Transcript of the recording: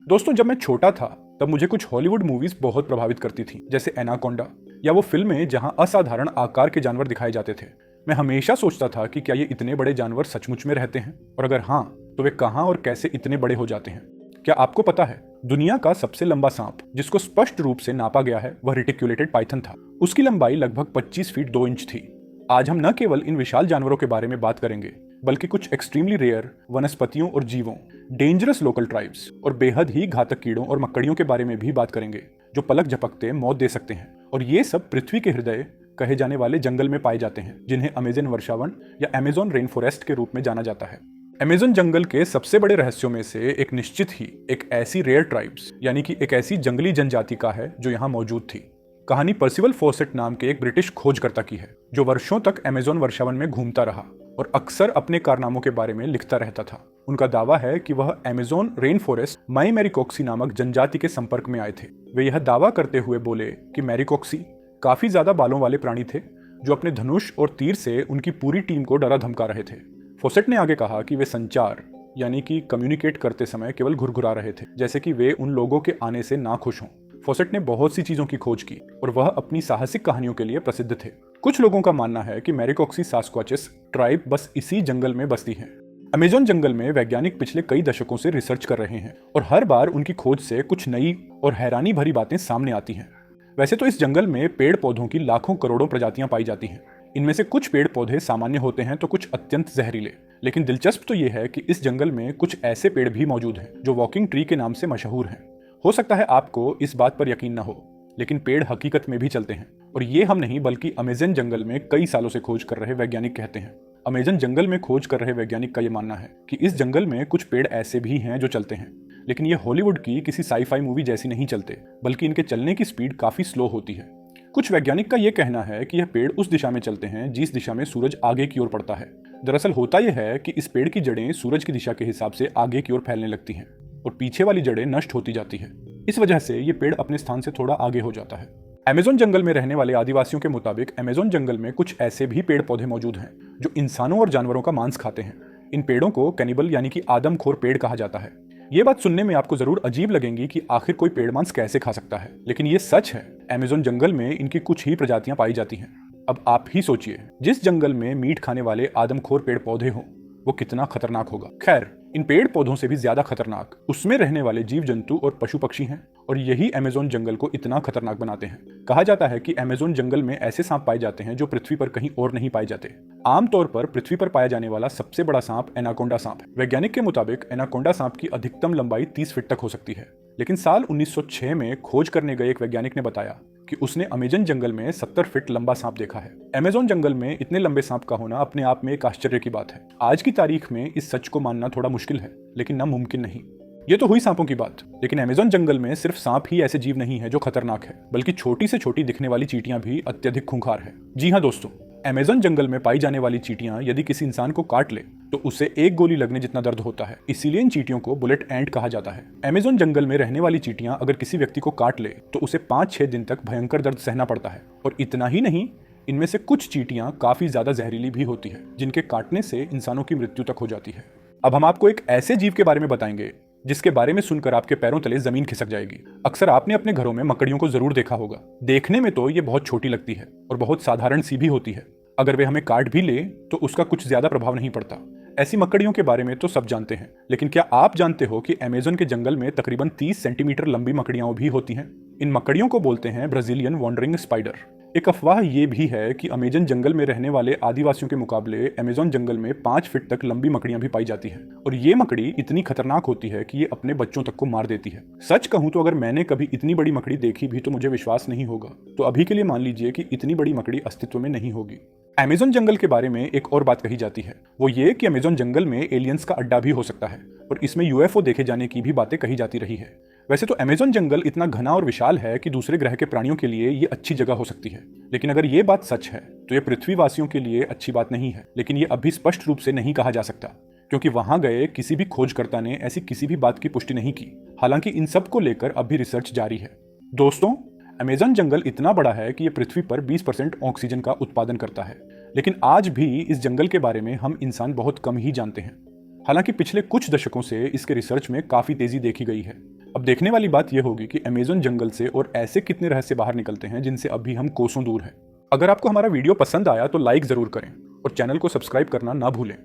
दोस्तों, जब मैं छोटा था तब मुझे कुछ हॉलीवुड मूवीज बहुत प्रभावित करती थी, जैसे एनाकोंडा या वो फिल्में जहां असाधारण आकार के जानवर दिखाए जाते थे। मैं हमेशा सोचता था कि क्या ये इतने बड़े जानवर सचमुच में रहते हैं, और अगर हाँ तो वे कहाँ और कैसे इतने बड़े हो जाते हैं। क्या आपको पता है, दुनिया का सबसे लंबा सांप जिसको स्पष्ट रूप से नापा गया है वह रेटिक्युलेटेड पाइथन था। उसकी लंबाई लगभग 25 फीट 2 इंच थी। आज हम न केवल इन विशाल जानवरों के बारे में बात करेंगे, बल्कि कुछ एक्सट्रीमली रेयर वनस्पतियों और जीवों, डेंजरस लोकल ट्राइब्स और बेहद ही घातक कीड़ों और मकड़ियों के बारे में भी बात करेंगे, जो पलक झपकते मौत दे सकते हैं। और ये सब पृथ्वी के हृदय कहे जाने वाले जंगल में पाए जाते हैं, जिन्हें अमेज़न वर्षावन या अमेज़न रेन फॉरेस्ट के रूप में जाना जाता है। अमेज़न जंगल के सबसे बड़े रहस्यों में से एक निश्चित ही एक ऐसी रेयर ट्राइब्स यानी कि एक ऐसी जंगली जनजाति का है जो यहाँ मौजूद थी। कहानी पर्सिवल फॉसेट नाम के एक ब्रिटिश खोजकर्ता की है, जो वर्षों तक अमेज़न वर्षावन में घूमता रहा और अक्सर अपने कारनामों के बारे में लिखता रहता था। उनका दावा है कि वह अमेज़न रेन फॉरेस्ट माई मैरिकोक्सी नामक जनजाति के संपर्क में आए थे। वे यह दावा करते हुए बोले कि मैरिकोक्सी काफी ज्यादा बालों वाले प्राणी थे, जो अपने धनुष और तीर से उनकी पूरी टीम को डरा धमका रहे थे। फॉसेट ने आगे कहा कि वे संचार यानी कि कम्युनिकेट करते समय केवल घुरघुरा रहे थे, जैसे कि वे उन लोगों के आने से ना खुश हों। फॉसेट ने बहुत सी चीजों की खोज की और वह अपनी साहसिक कहानियों के लिए प्रसिद्ध थे। कुछ लोगों का मानना है कि मैरिकोक्सी सास्क्वाचेस ट्राइब बस इसी जंगल में बसती है। अमेज़न जंगल में वैज्ञानिक पिछले कई दशकों से रिसर्च कर रहे हैं और हर बार उनकी खोज से कुछ नई और हैरानी भरी बातें सामने आती हैं। वैसे तो इस जंगल में पेड़ पौधों की लाखों करोड़ों प्रजातियां पाई जाती हैं। इनमें से कुछ पेड़ पौधे सामान्य होते हैं तो कुछ अत्यंत जहरीले। लेकिन दिलचस्प तो ये है कि इस जंगल में कुछ ऐसे पेड़ भी मौजूद हैं जो वॉकिंग ट्री के नाम से मशहूर हैं। हो सकता है आपको इस बात पर यकीन न हो, लेकिन पेड़ हकीकत में भी चलते हैं, और ये हम नहीं बल्कि अमेज़न जंगल में कई सालों से खोज कर रहे वैज्ञानिक कहते हैं। अमेज़न जंगल में खोज कर रहे वैज्ञानिक का यह मानना है कि इस जंगल में कुछ पेड़ ऐसे भी हैं जो चलते हैं, लेकिन ये हॉलीवुड की किसी साई-फाई मूवी जैसी नहीं चलते, बल्कि इनके चलने की स्पीड काफी स्लो होती है। कुछ वैज्ञानिक का यह कहना है कि यह पेड़ उस दिशा में चलते हैं जिस दिशा में सूरज आगे की ओर पड़ता है। दरअसल होता यह है कि इस पेड़ की जड़ें सूरज की दिशा के हिसाब से आगे की ओर फैलने लगती हैं और पीछे वाली जड़ें नष्ट होती जाती है। इस वजह से ये पेड़ अपने स्थान से थोड़ा आगे हो जाता है। अमेज़न जंगल में रहने वाले आदिवासियों के मुताबिक अमेज़न जंगल में कुछ ऐसे भी पेड़ पौधे मौजूद हैं जो इंसानों और जानवरों का मांस खाते हैं। इन पेड़ों को कैनिबल यानी कि आदमखोर पेड़ कहा जाता है। ये बात सुनने में आपको जरूर अजीब लगेंगी कि आखिर कोई पेड़ मांस कैसे खा सकता है, लेकिन ये सच है। अमेज़न जंगल में इनकी कुछ ही प्रजातियां पाई जाती हैं। अब आप ही सोचिए, जिस जंगल में मीट खाने वाले आदमखोर पेड़ पौधे हों वो कितना खतरनाक होगा। खैर, इन पेड़ पौधों से भी ज्यादा खतरनाक उसमें रहने वाले जीव जंतु और पशु पक्षी हैं, और यही अमेज़न जंगल को इतना खतरनाक बनाते हैं। कहा जाता है कि अमेज़न जंगल में ऐसे सांप पाए जाते हैं जो पृथ्वी पर कहीं और नहीं पाए जाते। आमतौर पर पृथ्वी पर पाया जाने वाला सबसे बड़ा सांप एनाकोंडा सांप है। वैज्ञानिक के मुताबिक एनाकोंडा सांप की अधिकतम लंबाई 30 फीट तक हो सकती है, लेकिन साल 1906 में खोज करने गए एक वैज्ञानिक ने बताया कि उसने अमेज़न जंगल में 70 फीट लंबा सांप देखा है। अमेज़न जंगल में इतने लंबे सांप का होना अपने आप में एक आश्चर्य की बात है। आज की तारीख में इस सच को मानना थोड़ा मुश्किल है, लेकिन नामुमकिन नहीं। ये तो हुई सांपों की बात, लेकिन अमेज़न जंगल में सिर्फ सांप ही ऐसे जीव नहीं है जो खतरनाक है, बल्कि छोटी से छोटी दिखने वाली चींटियां भी अत्यधिक खूंखार है। जी हाँ दोस्तों, अमेज़न जंगल में पाई जाने वाली चींटियां यदि किसी इंसान को काट ले तो उसे एक गोली लगने जितना दर्द होता है। इसीलिए इन चींटियों को बुलेट एंट कहा जाता है। अमेज़न जंगल में रहने वाली चींटियां अगर किसी व्यक्ति को काट ले तो उसे 5-6 दिन तक भयंकर दर्द सहना पड़ता है। और इतना ही नहीं, इनमें से कुछ चींटियां काफी ज्यादा जहरीली भी होती है, जिनके काटने से इंसानों की मृत्यु तक हो जाती है। अब हम आपको एक ऐसे जीव के बारे में बताएंगे जिसके बारे में सुनकर आपके पैरों तले जमीन खिसक जाएगी। अक्सर आपने अपने घरों में मकड़ियों को जरूर देखा होगा। देखने में तो ये बहुत छोटी लगती है और बहुत साधारण सी भी होती है। अगर वे हमें काट भी ले तो उसका कुछ ज्यादा प्रभाव नहीं पड़ता। ऐसी मकड़ियों के बारे में तो सब जानते हैं, लेकिन क्या आप जानते हो कि अमेज़न के जंगल में तकरीबन 30 सेंटीमीटर लंबी मकड़ियां भी होती हैं? इन मकड़ियों को बोलते हैं ब्राजीलियन वॉन्डरिंग स्पाइडर। एक अफवाह ये भी है कि अमेज़न जंगल में रहने वाले आदिवासियों के मुकाबले अमेज़न जंगल में 5 फीट तक लंबी मकड़ियां भी पाई जाती हैं, और ये मकड़ी इतनी खतरनाक होती है कि ये अपने बच्चों तक को मार देती है। सच कहूं तो अगर मैंने कभी इतनी बड़ी मकड़ी देखी भी तो मुझे विश्वास नहीं होगा। तो अभी के लिए मान लीजिए कि इतनी बड़ी मकड़ी अस्तित्व में नहीं होगी। अमेज़न जंगल के बारे में एक और बात कही जाती है, वो ये कि अमेज़न जंगल में एलियंस का अड्डा भी हो सकता है और इसमें यूएफओ देखे जाने की भी बातें कही जाती रही है। वैसे तो अमेज़न जंगल इतना घना और विशाल है कि दूसरे ग्रह के प्राणियों के लिए ये अच्छी जगह हो सकती है, लेकिन अगर ये बात सच है तो ये पृथ्वीवासियों के लिए अच्छी बात नहीं है। लेकिन ये अभी स्पष्ट रूप से नहीं कहा जा सकता, क्योंकि वहां गए किसी भी खोजकर्ता ने ऐसी किसी भी बात की पुष्टि नहीं की। हालांकि इन सब को लेकर अब भी रिसर्च जारी है। दोस्तों, अमेज़न जंगल इतना बड़ा है कि ये पृथ्वी पर 20% ऑक्सीजन का उत्पादन करता है, लेकिन आज भी इस जंगल के बारे में हम इंसान बहुत कम ही जानते हैं। हालांकि पिछले कुछ दशकों से इसके रिसर्च में काफी तेजी देखी गई है। अब देखने वाली बात यह होगी कि अमेज़न जंगल से और ऐसे कितने रहस्य बाहर निकलते हैं जिनसे अभी हम कोसों दूर हैं। अगर आपको हमारा वीडियो पसंद आया तो लाइक ज़रूर करें और चैनल को सब्सक्राइब करना ना भूलें।